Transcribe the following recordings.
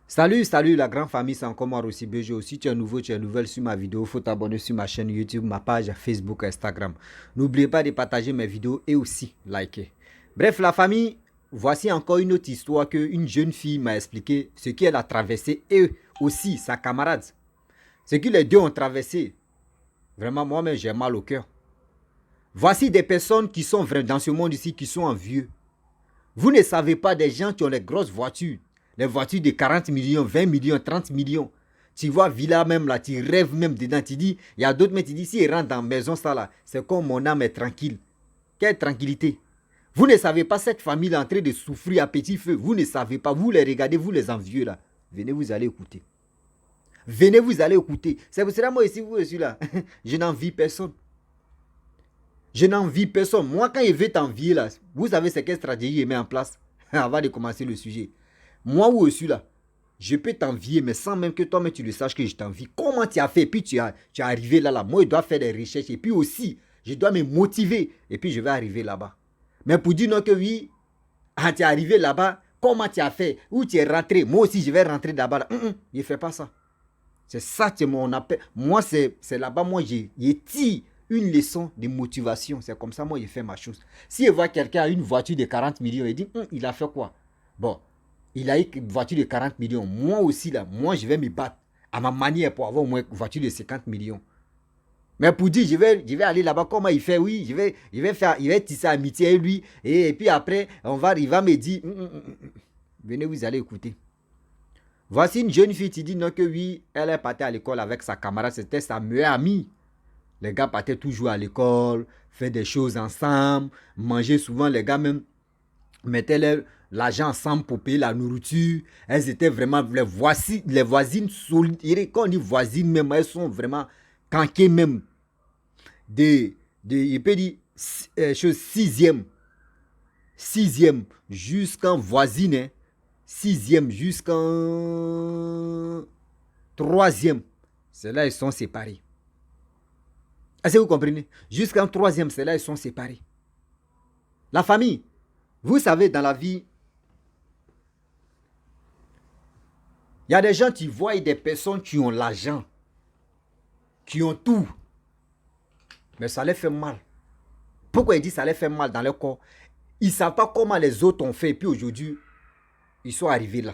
Salut la grande famille, c'est encore moi aussi Bejo. Si tu es nouveau, tu es nouvelle sur ma vidéo, il faut t'abonner sur ma chaîne YouTube, ma page Facebook, Instagram. N'oubliez pas de partager mes vidéos et aussi liker. Bref, la famille, voici encore une autre histoire qu'une jeune fille m'a expliqué ce qu'elle a traversé et aussi sa camarade. Ce que les deux ont traversé. Vraiment, moi-même, j'ai mal au cœur. Voici des personnes qui sont vraiment dans ce monde ici, qui sont envieux. Vous ne savez pas des gens qui ont les grosses voitures. Les voitures de 40 millions, 20 millions, 30 millions. Tu vois, villa même là, tu rêves même dedans. Tu dis, il y a d'autres, mais tu dis, si ils rentrent dans la maison, ça là, c'est comme mon âme est tranquille. Quelle tranquillité. Vous ne savez pas cette famille là en train de souffrir à petit feu. Vous ne savez pas. Vous les regardez, vous les envieux là. Venez, vous allez écouter. Venez, vous allez écouter. C'est pour cela, moi ici, vous suis là. Je n'envie personne. Je n'envie personne. Moi, quand il veut t'envier là, vous savez c'est quelle stratégie il met en place avant de commencer le sujet. Moi où je suis là, je peux t'envier, mais sans même que toi-même tu le saches que je t'envie. Comment tu as fait? Puis tu es arrivé là. Moi, je dois faire des recherches. Et puis aussi, je dois me motiver. Et puis, je vais arriver là-bas. Mais pour dire non que oui, tu es arrivé là-bas, comment tu as fait? Où tu es rentré? Moi aussi, je vais rentrer là-bas. Je ne fais pas ça. C'est ça que mon appel. Moi, c'est là-bas, moi, je tire une leçon de motivation. C'est comme ça, moi, je fais ma chose. Si je vois quelqu'un a une voiture de 40 millions, il dit, il a fait quoi? Bon, il a une voiture de 40 millions. Moi aussi, là, moi, je vais me battre à ma manière pour avoir au moins une voiture de 50 millions. Mais pour dire, je vais aller là-bas, comment il fait? Oui, je vais tisser amitié avec lui. Et puis après, il va me dire, venez, vous allez écouter. Voici une jeune fille qui dit non que oui, elle est partie à l'école avec sa camarade, c'était sa meilleure amie. Les gars partaient toujours à l'école, faire des choses ensemble, manger souvent, les gars même mettaient l'argent ensemble pour payer la nourriture. Elles étaient vraiment les voisines solides. Quand on dit voisines même, elles sont vraiment canquées même. Il peut dire sixième. Sixième jusqu'en voisine. Hein. Sixième jusqu'en troisième. C'est là ils sont séparés. Est-ce que vous comprenez? Jusqu'en troisième, c'est là ils sont séparés. La famille, vous savez, dans la vie, il y a des gens qui voient des personnes qui ont l'argent, qui ont tout, mais ça les fait mal. Pourquoi ils disent ça les fait mal dans leur corps? Ils ne savent pas comment les autres ont fait, et puis aujourd'hui, ils sont arrivés là.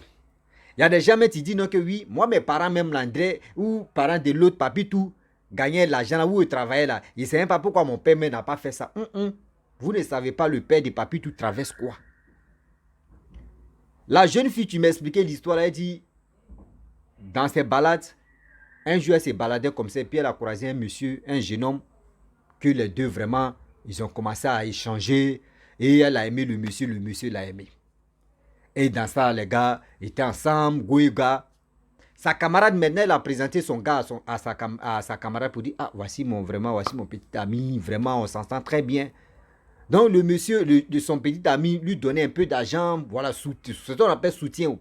Il y a des gens qui disent non que oui, moi mes parents même l'André ou parents de l'autre papi tout gagnaient l'argent là où ils travaillaient là. Ils ne savent pas pourquoi mon père n'a pas fait ça. Vous ne savez pas le père de papi tout traverse quoi. La jeune fille qui m'expliquait l'histoire elle dit dans ses balades, un jour elle s'est baladée comme ça et puis elle a croisé un monsieur, un jeune homme que les deux vraiment ils ont commencé à échanger et elle a aimé le monsieur l'a aimé. Et dans ça, les gars étaient ensemble, Goïga. Sa camarade, maintenant, elle a présenté son gars à sa camarade pour dire, ah, voici mon petit ami, vraiment, on s'entend très bien. Donc, le monsieur de son petit ami lui donnait un peu d'argent, voilà, ce qu'on appelle soutien.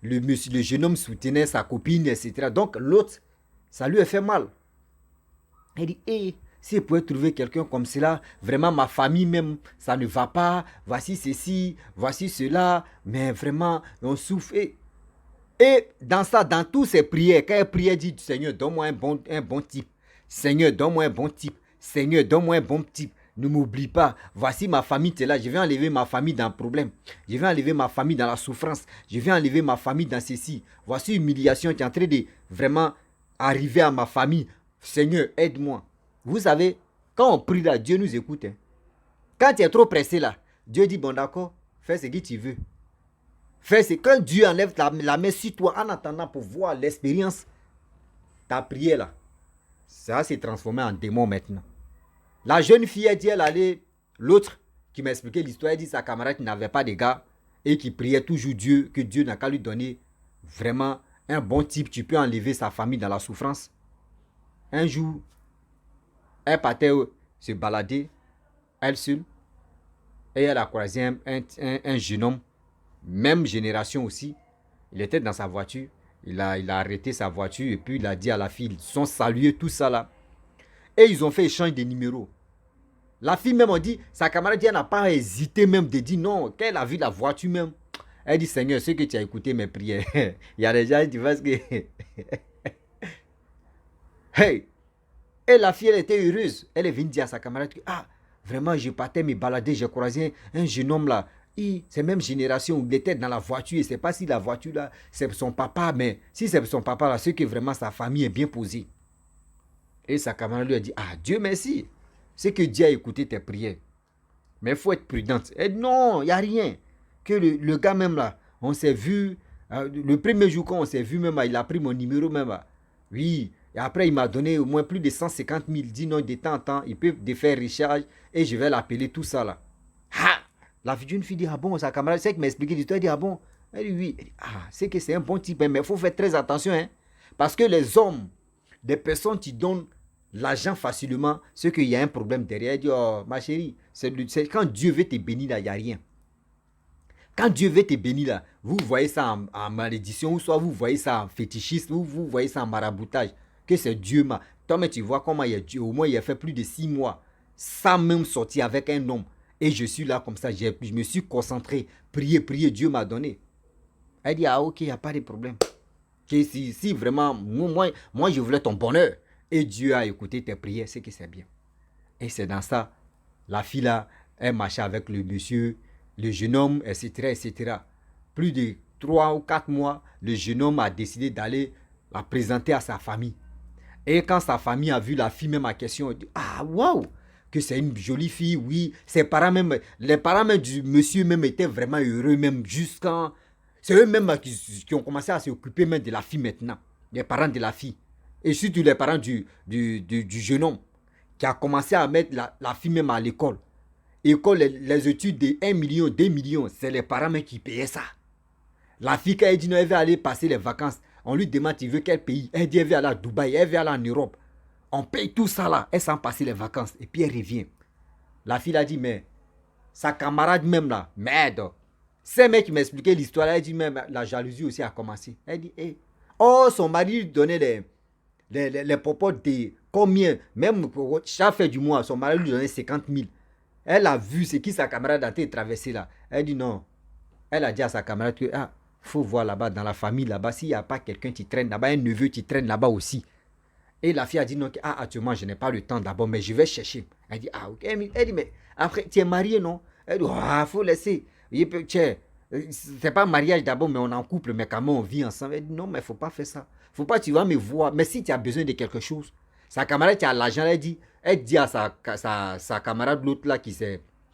Le jeune homme soutenait sa copine, etc. Donc, l'autre, ça lui a fait mal. Elle dit, hé, si je pouvais trouver quelqu'un comme cela, vraiment ma famille même, ça ne va pas, voici ceci, voici cela, mais vraiment, on souffre. Et dans ça, dans tous ses prières, quand elle priait, elle dit, Seigneur, donne-moi un bon type. Seigneur, donne-moi un bon type. Seigneur, donne-moi un bon type. Ne m'oublie pas. Voici ma famille, tu es là. Je vais enlever ma famille dans le problème. Je vais enlever ma famille dans la souffrance. Je vais enlever ma famille dans ceci. Voici l'humiliation qui est en train de vraiment arriver à ma famille. Seigneur, aide-moi. Vous savez, quand on prie là, Dieu nous écoute. Hein. Quand tu es trop pressé là, Dieu dit, bon d'accord, fais ce que tu veux. Fais ce que Dieu enlève la main sur toi en attendant pour voir l'expérience. Ta prière là, ça s'est transformé en démon maintenant. La jeune fille, elle dit, elle allait, l'autre qui m'a expliqué l'histoire, elle dit sa camarade qui n'avait pas de gars et qui priait toujours Dieu, que Dieu n'a qu'à lui donner vraiment un bon type, tu peux enlever sa famille dans la souffrance. Un jour, elle partait se balader, elle seule, et elle a croisé un jeune homme, même génération aussi. Il était dans sa voiture, il a arrêté sa voiture et puis il a dit à la fille, ils sont salués, tout ça là. Et ils ont fait échange de numéros. La fille même a dit, sa camarade, elle n'a pas hésité même de dire non, qu'elle a vu la voiture même. Elle dit, Seigneur, ce que tu as écouté mes prières. Il y a des gens qui disent que... Hey! Et la fille, elle était heureuse. Elle est venue dire à sa camarade que, ah, vraiment, je partais me balader, j'ai croisé un jeune homme là. C'est même génération où il était dans la voiture. Je ne sais pas si la voiture là, c'est son papa, mais si c'est son papa là, c'est que vraiment sa famille est bien posée. Et sa camarade lui a dit, ah, Dieu merci. C'est que Dieu a écouté tes prières. Mais il faut être prudente. Elle dit, non, il n'y a rien. Que le gars même là, on s'est vu, le premier jour quand on s'est vu même, il a pris mon numéro même. Oui, et après il m'a donné au moins plus de 150 000. Il dit non, de temps en temps, il peut défaire recharge et je vais l'appeler tout ça là. Ah! La jeune fille dit, ah bon, sa camarade, c'est qui m'a expliqué l'histoire, elle dit, ah bon. Elle dit, oui. Elle dit, ah, c'est que c'est un bon type, mais il faut faire très attention. Hein, parce que les hommes, des personnes qui donnent l'argent facilement, c'est qu'il y a un problème derrière. Elle dit, oh, ma chérie, c'est quand Dieu veut te bénir, là, il n'y a rien. Quand Dieu veut te bénir, là, vous voyez ça en malédiction, ou soit vous voyez ça en fétichisme, ou vous voyez ça en maraboutage, que c'est Dieu. Toi, mais tu vois comment il y a Dieu. Au moins, il a fait plus de 6 mois, sans même sortir avec un homme. Et je suis là comme ça, je me suis concentré, prier, Dieu m'a donné. Elle dit, ah ok, il n'y a pas de problème. Que si vraiment, moi, je voulais ton bonheur, et Dieu a écouté tes prières, c'est que c'est bien. Et c'est dans ça, la fille là, elle marchait avec le monsieur, le jeune homme, etc., etc. Plus de 3 ou 4 mois, le jeune homme a décidé d'aller la présenter à sa famille. Et quand sa famille a vu la fille même à question, elle dit, ah waouh, que c'est une jolie fille, oui. Ses parents même, les parents même du monsieur même étaient vraiment heureux même jusqu'à... C'est eux-mêmes qui ont commencé à s'occuper même de la fille maintenant. Les parents de la fille. Et surtout les parents du jeune homme qui a commencé à mettre la fille même à l'école. École, les études de 1 million, 2 millions, c'est les parents même qui payaient ça. La fille, quand elle dit non, elle veut aller passer les vacances, on lui demande, tu veux quel pays? Elle dit, elle veut aller à Dubaï, elle veut aller en Europe. On paye tout ça là, elle s'en passer les vacances. Et puis elle revient. La fille a dit, mais sa camarade même là, merde. C'est un mec qui m'a expliqué l'histoire, elle dit, même la jalousie aussi a commencé. Elle dit, hey. Oh, son mari lui donnait les popotes de combien? Même chaque fin du mois, son mari lui donnait 50 000. Elle a vu ce qui sa camarade a été traversé là. Elle dit non. Elle a dit à sa camarade que, ah, faut voir là-bas, dans la famille là-bas, s'il n'y a pas quelqu'un qui traîne là-bas, un neveu qui traîne là-bas aussi. Et la fille a dit non, ah, actuellement, je n'ai pas le temps d'abord, mais je vais chercher. Elle dit, ah, ok. Elle dit, mais après, tu es marié, non? Elle dit, ah, faut laisser. C'est pas mariage d'abord, mais on est en couple, mais quand même, on vit ensemble. Elle dit, non, mais il ne faut pas faire ça. Il ne faut pas, tu vas me voir. Mais si tu as besoin de quelque chose, sa camarade qui a l'argent, elle dit à sa camarade, l'autre là, qui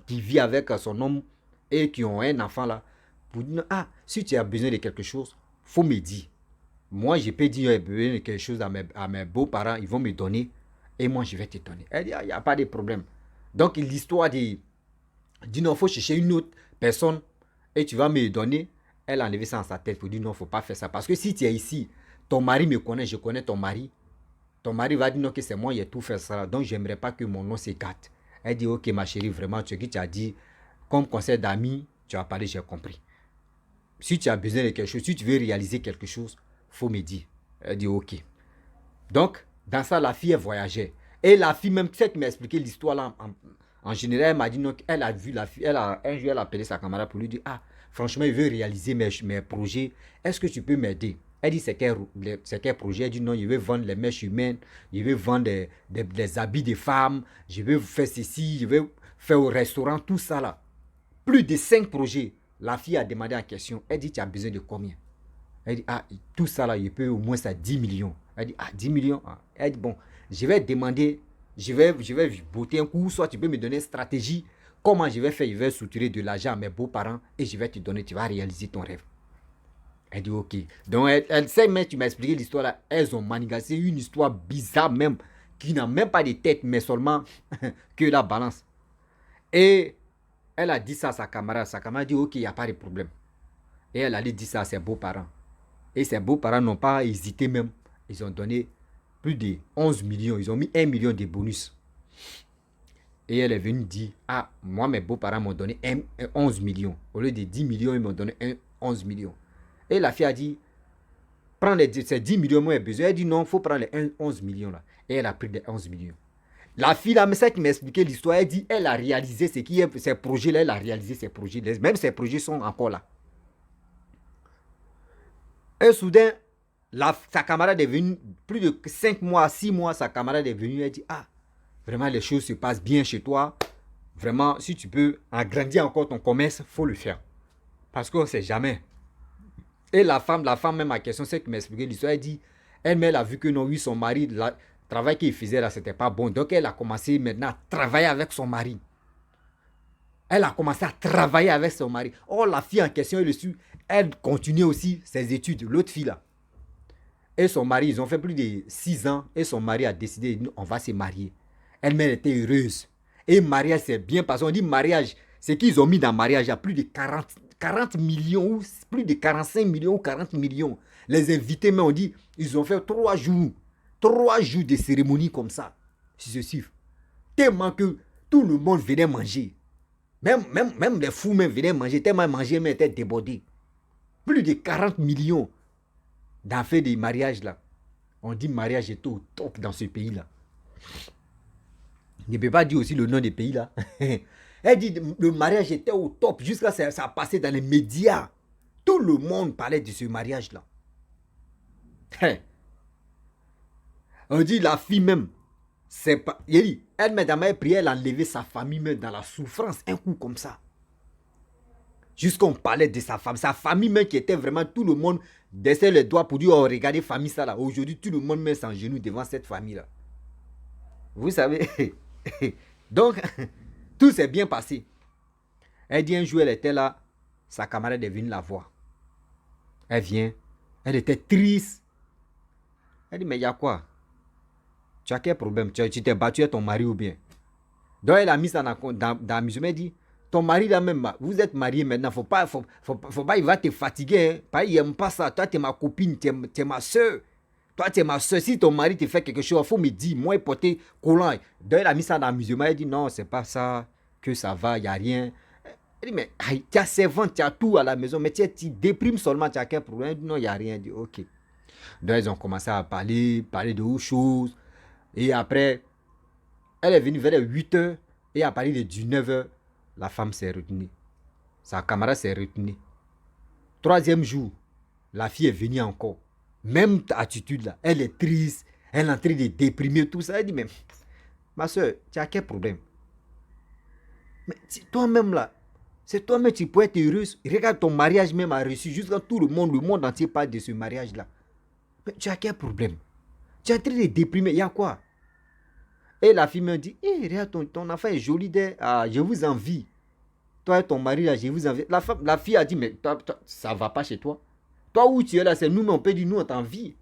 vit avec son homme et qui ont un enfant là, pour dire, ah, si tu as besoin de quelque chose, faut me dire. Moi, je peux dire, j'ai besoin de quelque chose à mes beaux-parents, ils vont me donner, et moi, je vais te donner. Elle dit, il n'y a pas de problème. Donc, l'histoire dit, non, il faut chercher une autre personne, et tu vas me donner. Elle a enlevé ça dans sa tête pour dire, non, il ne faut pas faire ça. Parce que si tu es ici, ton mari me connaît, je connais ton mari. Ton mari va dire non, que c'est moi qui ai tout fait ça. Donc, j'aimerais pas que mon nom s'égate. Elle dit, ok, ma chérie, vraiment, ce que tu as dit, comme conseil d'amis, tu as parlé, j'ai compris. Si tu as besoin de quelque chose, si tu veux réaliser quelque chose, faut me dire. Elle dit, ok. Donc, dans ça, la fille, elle voyageait. Et la fille, même, celle qui m'a expliqué l'histoire là, en général, elle m'a dit, non, elle a vu la fille, un jour, elle a appelé sa camarade pour lui dire, ah, franchement, il veut réaliser mes projets. Est-ce que tu peux m'aider? Elle dit, c'est quel projet? Elle dit, non, je veux vendre les mèches humaines, je veux vendre des habits de femmes, je veux faire ceci, je veux faire au restaurant, tout ça là. Plus de 5 projets. La fille a demandé en question. Elle dit, tu as besoin de combien? Elle dit, ah, tout ça là, je peux au moins ça 10 millions. Elle dit, ah, 10 millions? Ah. Elle dit, bon, je vais demander, je vais botter un coup, soit tu peux me donner une stratégie. Comment je vais faire? Je vais soutirer de l'argent à mes beaux-parents et je vais te donner, tu vas réaliser ton rêve. Elle dit ok. Donc elle sait, mais tu m'as expliqué l'histoire là. Elles ont manigancé une histoire bizarre même, qui n'a même pas de tête, mais seulement que la balance. Et elle a dit ça à sa camarade. Sa camarade dit ok, il n'y a pas de problème. Et elle allait dire ça à ses beaux-parents. Et ses beaux-parents n'ont pas hésité même. Ils ont donné plus de 11 millions. Ils ont mis 1 million de bonus. Et elle est venue dire, ah, moi mes beaux-parents m'ont donné 11 millions. Au lieu de 10 millions, ils m'ont donné 11 millions. Et la fille a dit, prends ces 10 millions, moi j'ai besoin. Elle dit non, il faut prendre les 11 millions là. Et elle a pris les 11 millions. La fille là, mais ça qui m'a expliqué l'histoire, elle dit, elle a réalisé ces projets là, elle a réalisé ces projets. Même ces projets sont encore là. Et soudain, sa camarade est venue, plus de 5 mois, 6 mois, sa camarade est venue et dit, ah, vraiment les choses se passent bien chez toi. Vraiment, si tu peux agrandir encore ton commerce, il faut le faire. Parce qu'on ne sait jamais. Et la femme même à question, c'est qui m'a expliqué l'histoire, elle dit, elle a vu que non, oui, son mari, le travail qu'il faisait là, c'était pas bon. Donc elle a commencé maintenant à travailler avec son mari. Elle a commencé à travailler avec son mari. Or, la fille en question, elle continue aussi ses études, l'autre fille là. Et son mari, ils ont fait plus de 6 ans, et son mari a décidé, on va se marier. Elle-même était heureuse. Et mariage, c'est bien parce qu'on dit mariage, c'est qu'ils ont mis dans mariage, il y a plus de 40 millions, ou plus de 45 millions ou 40 millions. Les invités, mais on dit, ils ont fait 3 jours. 3 jours de cérémonie comme ça, successifs. Tellement que tout le monde venait manger. Même les fous même venaient manger, tellement manger, mais étaient débordés. Plus de 40 millions d'affaires de mariage là. On dit mariage est au top dans ce pays-là. Ne peut pas dire aussi le nom des pays là. Elle dit le mariage était au top jusqu'à ça a passé dans les médias. Tout le monde parlait de ce mariage là. On dit la fille même, c'est pas. Elle met dans ma prière, elle a enlevé sa famille même dans la souffrance, un coup comme ça. Jusqu'on parlait de sa famille même qui était vraiment tout le monde descend les doigts pour dire oh regardez famille ça là. Aujourd'hui tout le monde met son genou devant cette famille là. Vous savez. Donc tout s'est bien passé. Elle dit un jour elle était là, sa camarade est venue la voir. Elle vient, elle était triste. Elle dit mais il y a quoi? Tu as quel problème? Tu t'es battu avec ton mari ou bien? Donc elle a mis ça dans la musulmane. Elle dit ton mari là même, vous êtes mariés maintenant, faut pas, il va te fatiguer. Hein. Il n'aime pas ça. Toi, tu es ma copine, tu es ma soeur. Toi, tu es ma soeur. Si ton mari te fait quelque chose, il faut me dire. Moi, porter collant. Donc, elle a mis ça dans la musulmane. Elle dit non, c'est pas ça, que ça va, il n'y a rien. Elle dit mais tu as servante, tu as tout à la maison, mais tu déprimes seulement, tu as quel problème? Elle dit non, il n'y a rien. Elle dit ok. Donc, ils ont commencé à parler de autre chose. Et après, elle est venue vers les 8 heures. Et à partir de 19 heures, la femme s'est retenue. Sa camarade s'est retenue. 3e jour, la fille est venue encore. Même attitude là. Elle est triste. Elle est en train de déprimer tout ça. Elle dit, mais ma soeur, tu as quel problème? Mais toi-même là, c'est toi-même tu peux être heureuse. Regarde ton mariage même a reçu. Jusqu'à tout le monde entier parle de ce mariage là. Mais tu as quel problème? Tu es en train de déprimer. Il y a quoi? Et la fille me dit, hey, regarde, ton enfant est joli. Je vous envie. Toi et ton mari, là, je vous envie. La fille a dit, mais ça ne va pas chez toi. Toi où tu es là, c'est nous, mais on peut dire, nous, on t'envie.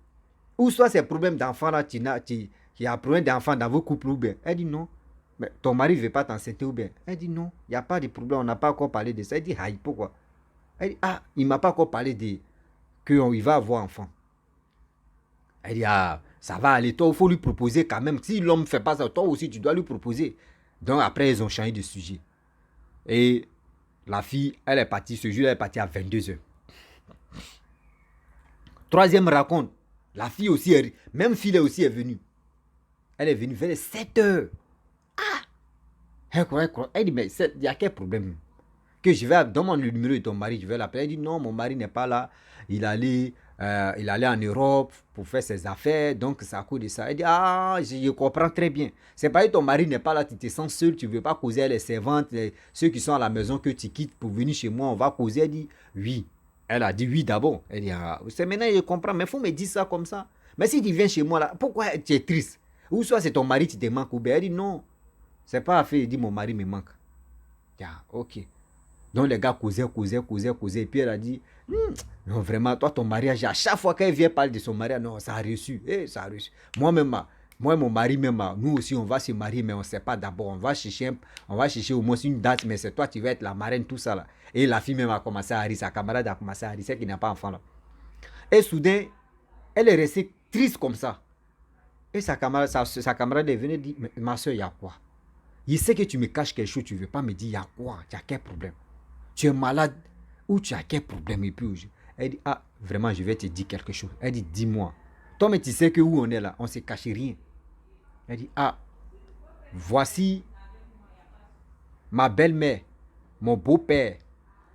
Ou soit c'est problème d'enfant, là, il y a un problème d'enfant dans vos couples ou bien. Elle dit non. Mais ton mari ne veut pas t'enceinter ou bien. Elle dit non, il n'y a pas de problème, on n'a pas encore parlé de ça. Elle dit, aïe, pourquoi? Elle dit, ah, il ne m'a pas encore parlé de qu'il va avoir enfant. Elle dit, ah, ça va aller, toi, il faut lui proposer quand même. Si l'homme ne fait pas ça, toi aussi, tu dois lui proposer. Donc après, ils ont changé de sujet. Et la fille, elle est partie, ce jour, elle est partie à 22h. 3e raconte, la fille aussi, même fille aussi est venue. Elle est venue vers les 7h. Ah! Elle dit, mais il y a quel problème? Que je vais, donne-moi le numéro de ton mari, je vais l'appeler. Elle dit, non, mon mari n'est pas là. Il allait en Europe pour faire ses affaires, donc c'est à cause de ça. Elle dit, ah, je comprends très bien. C'est pas que ton mari n'est pas là, tu te sens seul, tu ne veux pas causer avec les servantes, ceux qui sont à la maison que tu quittes pour venir chez moi, on va causer. Elle dit, oui. Elle a dit oui d'abord. Elle dit, ah, c'est maintenant je comprends, mais il faut me dire ça comme ça. Mais si tu viens chez moi là, pourquoi tu es triste? Ou soit c'est ton mari qui te manque ou bien. Elle dit, non, c'est pas affaire, il dit, mon mari me manque. Ah, ok. Donc les gars causaient. Et puis elle a dit, non vraiment, toi ton mariage, à chaque fois qu'elle vient parler de son mariage, non, ça a reçu. Ça a reçu. Moi, mon mari même, nous aussi, on va se marier, mais on ne sait pas d'abord. On va chercher au moins une date, mais c'est toi, tu vas être la marraine, tout ça là. Et la fille même a commencé à rire, sa camarade a commencé à rire, c'est qu'il n'a pas enfant là. Et soudain, elle est restée triste comme ça. Et sa camarade est venue et dit, ma soeur, il y a quoi? Il sait que tu me caches quelque chose, tu ne veux pas me dire, il y a quoi? Tu as quel problème? Tu es malade ou tu as quel problème? Et puis, elle dit, ah, vraiment, je vais te dire quelque chose. Elle dit, dis-moi. Toi, mais tu sais que où on est là, on ne se cache rien. Elle dit, ah, voici ma belle-mère, mon beau-père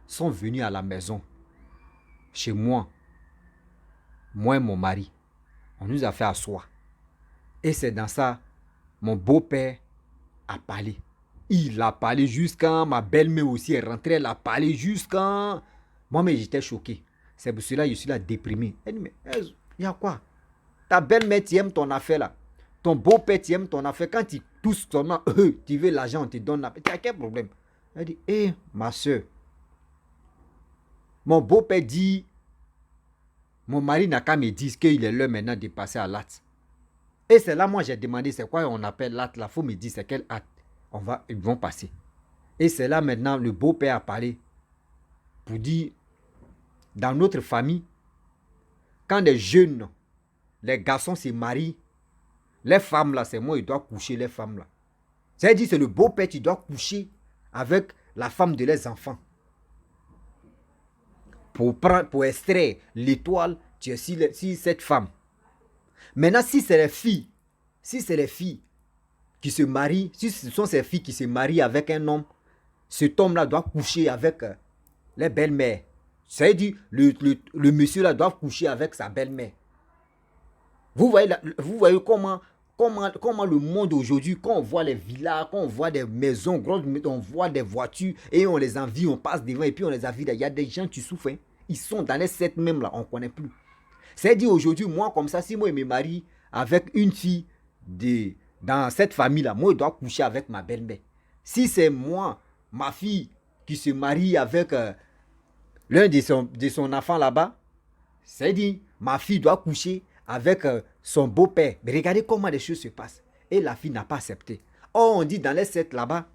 sont venus à la maison, chez moi. moi et mon mari. On nous a fait asseoir. Et c'est dans ça, mon beau-père a parlé. Il a parlé jusqu'à ma belle-mère aussi est rentrée. Elle a parlé jusqu'à... Moi, mais j'étais choqué. C'est pour cela que je suis là déprimé. Elle dit, mais il y a quoi? Ta belle-mère, tu aimes ton affaire là. Ton beau-père, tu aimes ton affaire. Quand tu touches ton nom, tu veux l'argent, on te donne. Tu as quel problème? Elle dit, hé, ma soeur. Mon beau-père dit, mon mari n'a qu'à me dire qu'il est l'heure maintenant de passer à l'acte. Et c'est là, moi, j'ai demandé, c'est quoi on appelle l'acte là? Il faut me dire, c'est quel acte ils vont passer. Et c'est là, maintenant, le beau-père a parlé pour dire, dans notre famille, quand les jeunes, les garçons se marient, les femmes là, c'est moi, ils doivent coucher les femmes là. C'est-à-dire, c'est le beau-père qui doit coucher avec la femme de leurs enfants. Pour extraire l'étoile si cette femme. Maintenant, si c'est les filles qui se marient, si ce sont ces filles qui se marient avec un homme, cet homme-là doit coucher avec les belles-mères. C'est-à-dire, le monsieur-là doit coucher avec sa belle-mère. Vous voyez comment le monde aujourd'hui, quand on voit les villas, quand on voit des maisons grosses, on voit des voitures et on les envie, on passe devant et puis on les envie. Il y a des gens qui souffrent. Hein. Ils sont dans les 7 mêmes là, on ne connaît plus. C'est-à-dire aujourd'hui, moi comme ça, si moi je me marie avec une fille dans cette famille-là, moi je dois coucher avec ma belle-mère. Si c'est moi, ma fille, qui se marie avec l'un de son enfant là-bas, c'est-à-dire ma fille doit coucher avec son beau-père. Mais regardez comment les choses se passent. Et la fille n'a pas accepté. Or, on dit dans les 7 là-bas,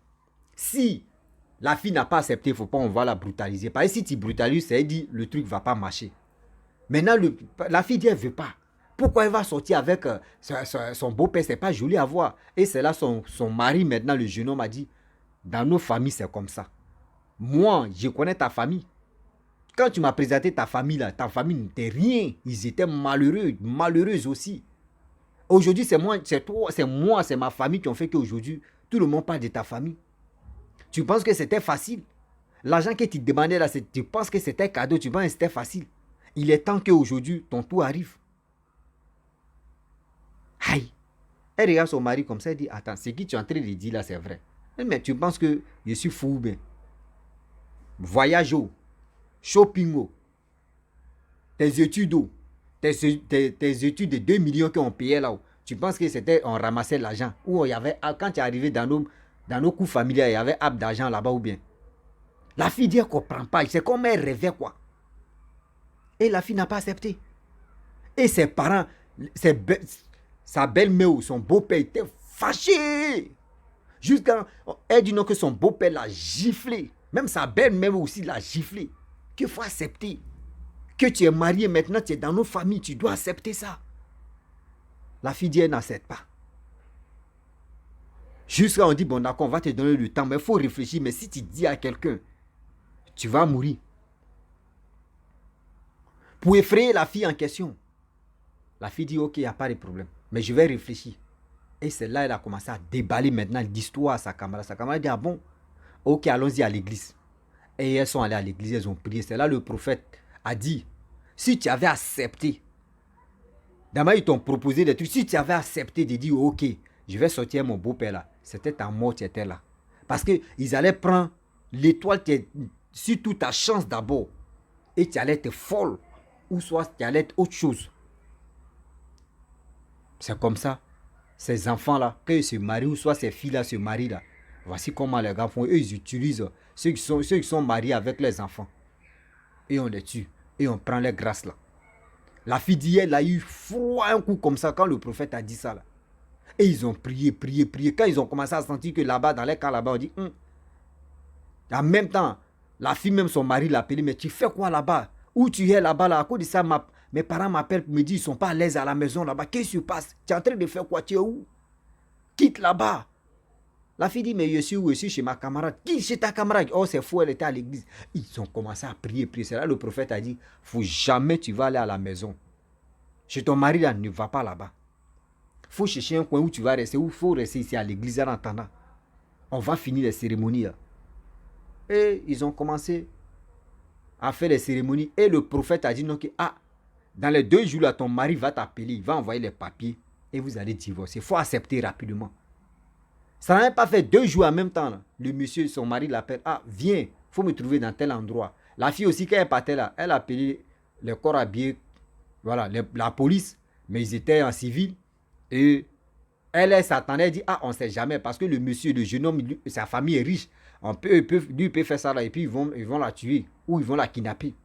si la fille n'a pas accepté, il ne faut pas on va la brutaliser. Parce que si tu brutalises, ça veut dire le truc ne va pas marcher. Maintenant, la fille dit elle ne veut pas. Pourquoi elle va sortir avec son beau-père? Ce n'est pas joli à voir. Et c'est là son mari, maintenant, le jeune homme, a dit, dans nos familles, c'est comme ça. Moi, je connais ta famille. Quand tu m'as présenté ta famille, là, ta famille n'était rien. Ils étaient malheureux, malheureuses aussi. Aujourd'hui, c'est moi, c'est ma famille qui ont fait qu'aujourd'hui, tout le monde parle de ta famille. Tu penses que c'était facile? L'argent que tu demandais là, tu penses que c'était cadeau, tu penses que c'était facile. Il est temps qu'aujourd'hui, ton tour arrive. Aïe. Elle regarde son mari comme ça, elle dit, attends, ce que tu es en train de dire là, c'est vrai. Mais tu penses que je suis fou ou bien? Voyage où? Shopping où? Tes études où? Tes études de 2 millions qu'on payait là où? Tu penses que c'était, on ramassait l'argent? Ou il y avait, quand tu es arrivé dans nos coûts familiaux, il y avait ap d'argent là-bas ou bien? La fille dit, elle ne comprend pas. C'est comme elle rêvait quoi. Et la fille n'a pas accepté. Et ses parents, sa belle-mère ou son beau-père était fâché. Jusqu'à, elle dit non que son beau-père l'a giflé. Même sa belle-mère aussi l'a giflé. Qu'il faut accepter. Que tu es marié maintenant, tu es dans nos familles, tu dois accepter ça. La fille dit, elle n'accepte pas. Jusqu'à on dit, bon d'accord, on va te donner le temps, mais il faut réfléchir. Mais si tu dis à quelqu'un, tu vas mourir. Pour effrayer la fille en question. La fille dit, ok, il n'y a pas de problème. Mais je vais réfléchir. Et c'est là qu'elle a commencé à déballer maintenant l'histoire à sa camarade. Sa camarade dit, ah bon, ok, allons-y à l'église. Et elles sont allées à l'église, elles ont prié. C'est là le prophète a dit, si tu avais accepté, d'abord ils t'ont proposé des trucs, si tu avais accepté de dire, ok, je vais sortir mon beau-père là, c'était ta mort, tu étais là. Parce qu'ils allaient prendre l'étoile, surtout ta chance d'abord, et tu allais être folle, ou soit tu allais être autre chose. C'est comme ça. Ces enfants-là, quand ils se marient, ou soit ces filles-là se marient là, voici comment les gars font. Eux, ils utilisent ceux qui sont mariés avec les enfants. Et on les tue. Et on prend les grâces là. La fille dit, elle a eu froid un coup comme ça quand le prophète a dit ça là. Et ils ont prié. Quand ils ont commencé à sentir que là-bas, dans les camps là-bas, on dit, en même temps, la fille, même son mari l'a appelé, mais tu fais quoi là-bas? Où tu es là-bas là? À cause de ça, mes parents m'appellent pour me dire, ils ne sont pas à l'aise à la maison là-bas. Qu'est-ce qui se passe? Tu es en train de faire quoi? Tu es où? Quitte là-bas. La fille dit, mais je suis où? Je suis chez ma camarade. Qui chez ta camarade? Oh, c'est fou, elle était à l'église. Ils ont commencé à prier. C'est là le prophète a dit, faut jamais tu vas aller à la maison. Chez ton mari là, ne va pas là-bas. Faut chercher un coin où tu vas rester, ou faut rester ici à l'église en attendant. On va finir les cérémonies là. Et ils ont commencé à faire les cérémonies. Et le prophète a dit, non, que, Dans les 2 jours, là, ton mari va t'appeler, il va envoyer les papiers et vous allez divorcer. Il faut accepter rapidement. Ça n'a même pas fait 2 jours en même temps. Là. Le monsieur, son mari l'appelle. Ah, viens, il faut me trouver dans tel endroit. La fille aussi, quand elle partait là, elle a appelé les corps habillés, voilà, la police, mais ils étaient en civil. Et elle s'attendait, elle dit, ah, on ne sait jamais, parce que le monsieur, le jeune homme, sa famille est riche. Lui, il peut faire ça là, et puis ils vont la tuer, ou ils vont la kidnapper.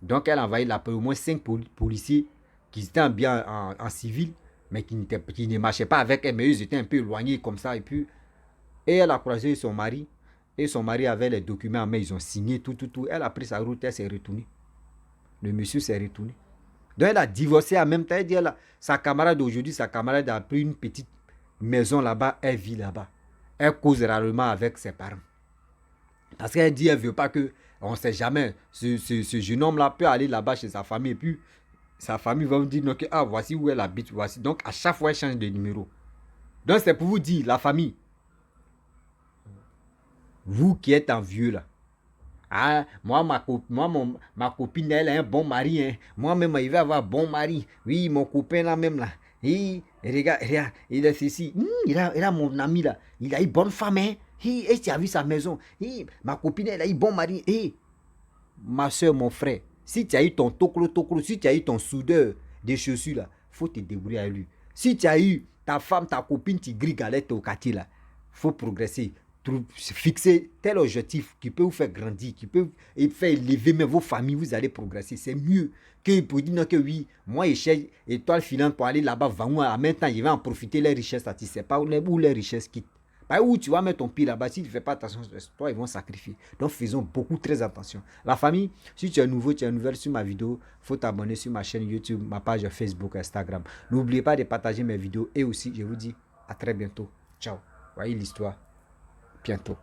Donc, elle a envoyé au moins 5 policiers qui étaient bien en civil, mais qui ne marchaient pas avec elle, mais ils étaient un peu éloignés comme ça. Et elle a croisé son mari, et son mari avait les documents en main, ils ont signé tout. Elle a pris sa route, elle s'est retournée. Le monsieur s'est retourné. Donc, elle a divorcé en même temps. Elle dit, sa camarade d'aujourd'hui, sa camarade a pris une petite maison là-bas, elle vit là-bas. Elle cause rarement avec ses parents. Parce qu'elle dit, elle ne veut pas que, on ne sait jamais, ce jeune homme-là peut aller là-bas chez sa famille, et puis sa famille va vous dire, donc, ah, voici où elle habite, voici. Donc, à chaque fois, elle change de numéro. Donc, c'est pour vous dire, la famille, vous qui êtes en vieux là, ah, moi, ma copine, elle a un bon mari. Hein. Moi-même, il va avoir un bon mari. Oui, mon copain là même là. Et, regarde, il a ceci. Il a mon ami là. Il a une bonne femme. Hein. Et tu as vu sa maison. Ma copine, elle a un bon mari. Ma soeur, mon frère, si tu as eu ton toclo, si tu as eu ton soudeur des chaussures là, faut te débrouiller à lui. Si tu as eu ta femme, ta copine, tu grilles galette au quartier là, faut progresser. Fixer tel objectif qui peut vous faire grandir, qui peut faire élever même vos familles, vous allez progresser. C'est mieux que pour dire que oui, moi, je cherche étoile filante pour aller là-bas, en même temps, je vais en profiter les richesses. Tu ne sais pas où les richesses quittent. Pas où tu vas mettre ton pied là-bas, si tu ne fais pas attention, toi, ils vont sacrifier. Donc, faisons beaucoup très attention. La famille, si tu es nouveau, tu es nouvelle sur ma vidéo, il faut t'abonner sur ma chaîne YouTube, ma page Facebook, Instagram. N'oubliez pas de partager mes vidéos et aussi, je vous dis à très bientôt. Ciao. Voyez l'histoire. Bientôt.